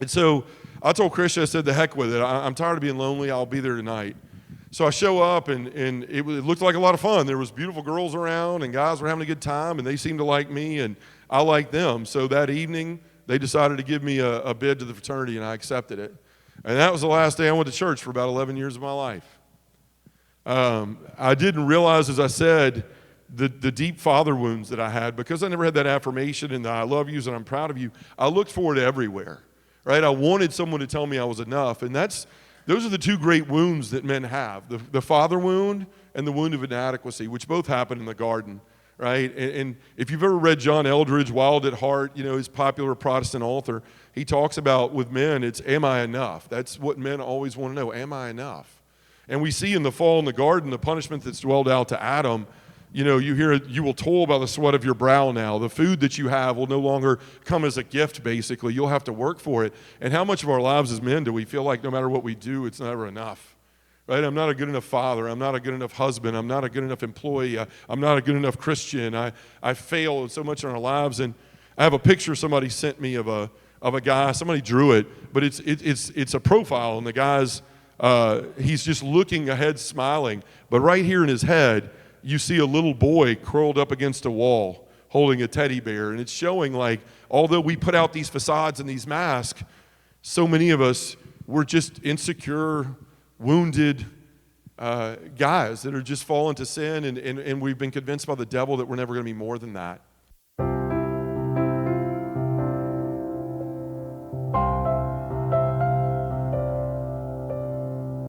And so I told Christian, I said, the heck with it. I'm tired of being lonely. I'll be there tonight. So I show up, and it looked like a lot of fun. There was beautiful girls around, and guys were having a good time, and they seemed to like me, and I liked them. So that evening, they decided to give me a bid to the fraternity, and I accepted it. And that was the last day I went to church for about 11 years of my life. I didn't realize, as I said, the deep father wounds that I had, because I never had that affirmation and the I love yous and I'm proud of you. I looked for it everywhere, right? I wanted someone to tell me I was enough, and those are the two great wounds that men have, the father wound and the wound of inadequacy, which both happen in the garden, right? And if you've ever read John Eldredge, Wild at Heart, his popular Protestant author, he talks about with men, it's am I enough? That's what men always want to know, am I enough? And we see in the fall in the garden, the punishment that's dwelled out to Adam. You hear, you will toil by the sweat of your brow now. The food that you have will no longer come as a gift, basically. You'll have to work for it. And how much of our lives as men do we feel like no matter what we do, it's never enough? Right? I'm not a good enough father. I'm not a good enough husband. I'm not a good enough employee. I'm not a good enough Christian. I fail so much in our lives. And I have a picture somebody sent me of a guy. Somebody drew it, but it's a profile, and the guy's he's just looking ahead, smiling. But right here in his head, you see a little boy curled up against a wall holding a teddy bear. And it's showing, like, although we put out these facades and these masks, so many of us, we're just insecure, wounded guys that are just fallen to sin, and we've been convinced by the devil that we're never going to be more than that.